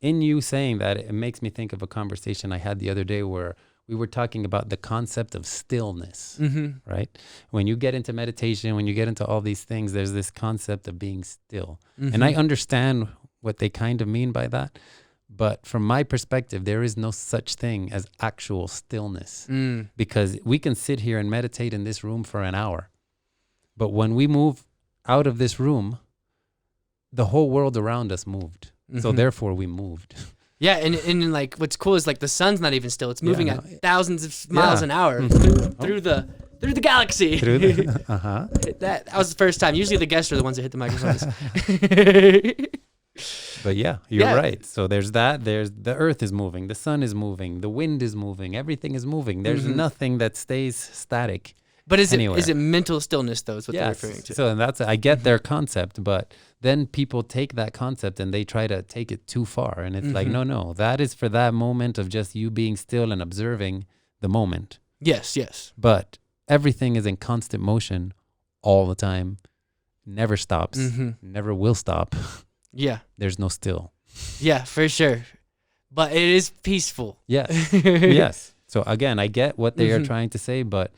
in you saying that, it makes me think of a conversation I had the other day where we were talking about the concept of stillness, right? When you get into meditation, when you get into all these things, there's this concept of being still. And I understand what they kind of mean by that. But from my perspective, there is no such thing as actual stillness because we can sit here and meditate in this room for an hour. But when we move out of this room, the whole world around us moved. So therefore we moved. Yeah, and like what's cool is like the sun's not even still. It's moving at thousands of miles an hour through the galaxy. That was the first time. Usually the guests are the ones that hit the microphones. But you're right. So there's that. There's the earth is moving. The sun is moving. The wind is moving. Everything is moving. There's nothing that stays static. But is anywhere. it mental stillness though? Is what they're Yes. referring to? So and that's I get their concept, but then people take that concept and they try to take it too far, and it's like no, that is for that moment of just you being still and observing the moment. Yes. But everything is in constant motion all the time, never stops, never will stop. Yeah. There's no still. Yeah, for sure. But it is peaceful. Yes. Yes. So again, I get what they are trying to say, but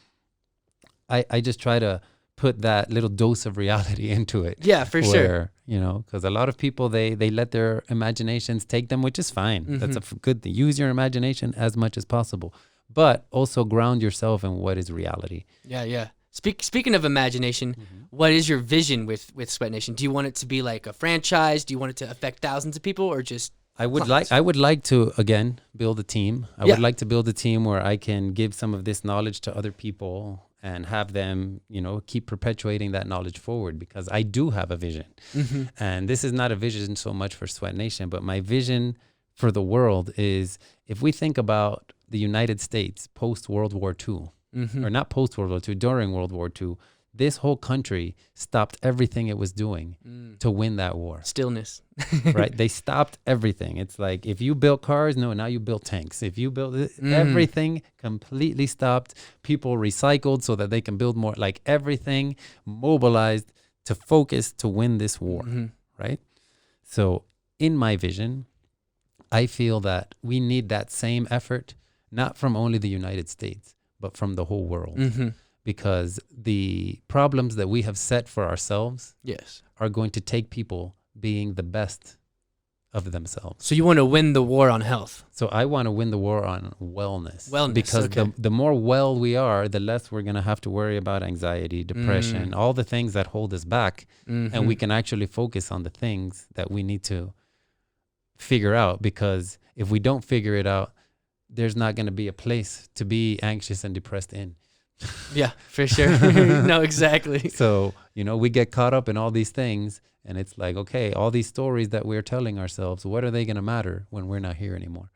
I just try to put that little dose of reality into it. Yeah, for sure. You know, because a lot of people, they let their imaginations take them, which is fine. That's a good thing. Use your imagination as much as possible, but also ground yourself in what is reality. Yeah. Speaking of imagination, what is your vision with SweatNation? Do you want it to be like a franchise? Do you want it to affect thousands of people, or just I would like to again build a team. I would like to build a team where I can give some of this knowledge to other people and have them, you know, keep perpetuating that knowledge forward, because I do have a vision. And this is not a vision so much for SweatNation, but my vision for the world is, if we think about the United States post World War II, or not post World War II, during World War II, this whole country stopped everything it was doing to win that war. Stillness. Right? They stopped everything. It's like, if you built cars, no, now you build tanks. If you build everything completely stopped. People recycled so that they can build more. Like, everything mobilized to focus to win this war. Right? So in my vision, I feel that we need that same effort, not from only the United States, but from the whole world. Because the problems that we have set for ourselves are going to take people being the best of themselves. So you want to win the war on health. So I want to win the war on wellness. Because the more well we are, the less we're going to have to worry about anxiety, depression, all the things that hold us back. And we can actually focus on the things that we need to figure out, because if we don't figure it out, there's not going to be a place to be anxious and depressed in. Yeah, for sure. No, exactly. So, you know, we get caught up in all these things, and it's like, okay, all these stories that we're telling ourselves, what are they going to matter when we're not here anymore?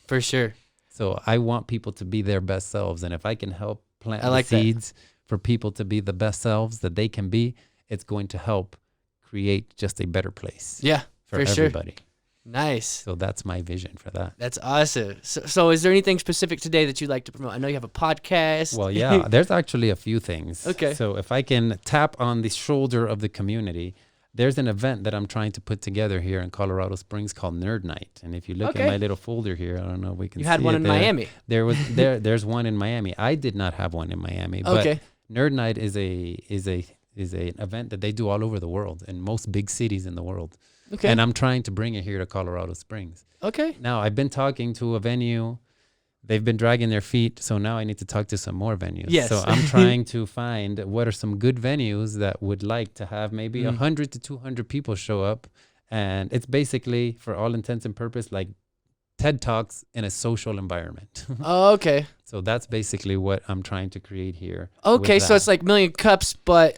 For sure. So I want people to be their best selves. And if I can help plant like the seeds for people to be the best selves that they can be, it's going to help create just a better place. Yeah, for everybody. Sure. Nice. So that's my vision for that. That's awesome. So is there anything specific today that you'd like to promote? I know you have a podcast. Well, yeah, there's actually a few things. Okay. So if I can tap on the shoulder of the community, there's an event that I'm trying to put together here in Colorado Springs called Nerd Night. And if you look at my little folder here, I don't know if we can see it. You had one in Miami. There's one in Miami. I did not have one in Miami. But Nerd Night is an event that they do all over the world, in most big cities in the world. Okay. And I'm trying to bring it here to Colorado Springs. Okay. Now, I've been talking to a venue. They've been dragging their feet, so now I need to talk to some more venues. Yes. So I'm trying to find what are some good venues that would like to have maybe 100 to 200 people show up. And it's basically, for all intents and purposes, like TED Talks in a social environment. Oh, okay. So that's basically what I'm trying to create here. Okay, so it's like Million Cups, but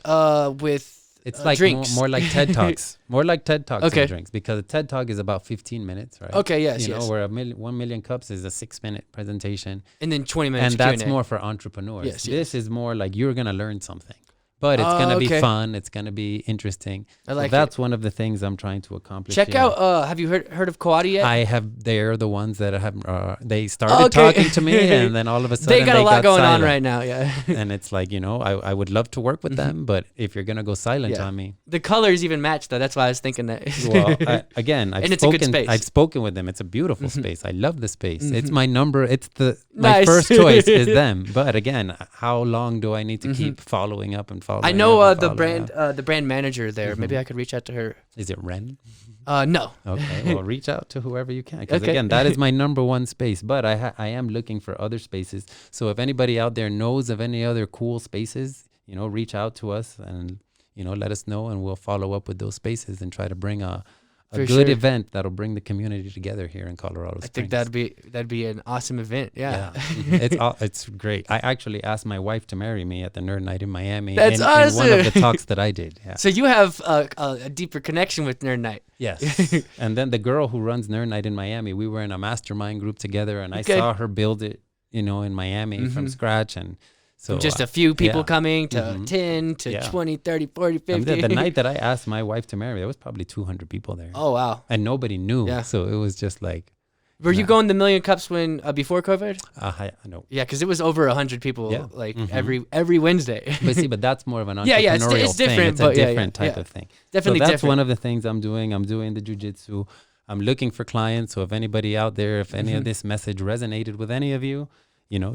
with it's like more like TED Talks. More like TED Talks and drinks, because a TED Talk is about 15 minutes, right? Okay, yes, you know, where 1 million cups is a 6-minute presentation. And then 20 minutes And that's more for entrepreneurs. Yes, this is more like you're going to learn something. But it's going to be fun. It's going to be interesting. I like that's one of the things I'm trying to accomplish. Check out, have you heard of Coati yet? I have. They're the ones that have, they started talking to me, and then all of a sudden they got a lot going silent. on right now, yeah. And it's like, you know, I would love to work with them, but if you're going to go silent on me. The colors even match, though. That's why I was thinking that. Well, again, it's a good space. I've spoken with them. It's a beautiful space. I love the space. It's my number. It's my first choice is them. But again, how long do I need to keep following up and following up? I know the brand manager there. Maybe I could reach out to her. Is it Ren? No. Okay. Well, reach out to whoever you can, because again, that is my number one space. But I am looking for other spaces. So if anybody out there knows of any other cool spaces, you know, reach out to us and, you know, let us know, and we'll follow up with those spaces and try to bring a good event that'll bring the community together here in Colorado Springs. I think that'd be an awesome event. Yeah. It's great. I actually asked my wife to marry me at the Nerd Night in Miami. That's awesome. In one of the talks that I did. Yeah. So you have a deeper connection with Nerd Night. Yes. And then the girl who runs Nerd Night in Miami, we were in a mastermind group together, and I saw her build it, you know, in Miami from scratch. And So From just a few people yeah. coming to 10 to Yeah. 20, 30, 40, 50. The night that I asked my wife to marry me, there was probably 200 people there. Oh, wow. And nobody knew. Yeah. So it was just like, Were you going the Million Cups when before COVID? I know. Yeah, because it was over 100 people Yeah. like every Wednesday. But see, but that's more of an entrepreneurial Yeah, it's thing. different, It's but a yeah, different type yeah. of thing. Definitely so that's different. one of the things I'm doing. I'm doing the jujitsu. I'm looking for clients. So if anybody out there, if any of this message resonated with any of you,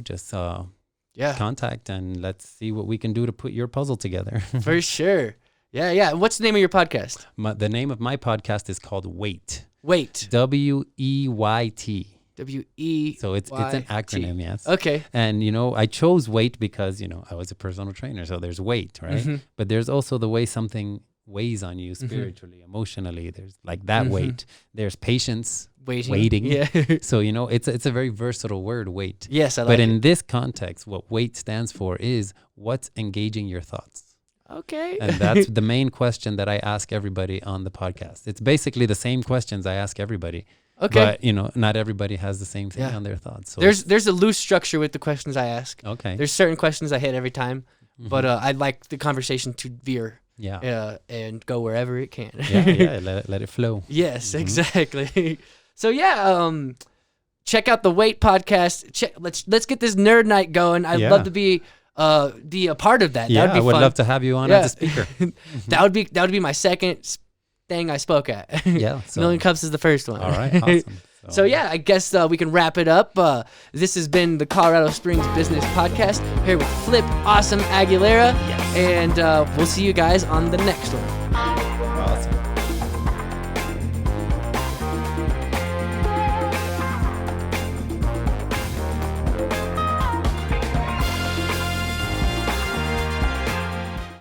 just contact and let's see what we can do to put your puzzle together. For sure. Yeah. What's the name of your podcast? The name of my podcast is called WEYT. WEYT. WEYT. WE. So it's an acronym, yes. Okay. And I chose weight because I was a personal trainer, so there's weight, right? But there's also the way something weighs on you spiritually, emotionally. There's like that weight. There's patience, waiting. Yeah. So it's a very versatile word, weight. Yes, I like But it. in this context, what WEYT stands for is what's engaging your thoughts. Okay. And that's the main question that I ask everybody on the podcast. It's basically the same questions I ask everybody. Okay. But not everybody has the same thing on their thoughts. So there's a loose structure with the questions I ask. okay. There's certain questions I hit every time, but I'd like the conversation to veer. Yeah. And go wherever it can. yeah. Let it flow. Yes, exactly. So check out the WEYT podcast. Let's get this nerd night going. I'd love to be a part of that. Yeah, That'd be I would fun. love to have you on as a speaker. That would be my second thing I spoke at. Yeah, Million Cups is the first one. All right, awesome. So I guess we can wrap it up. This has been the Colorado Springs Business Podcast here with Flip Awesome Aguilera, and we'll see you guys on the next one.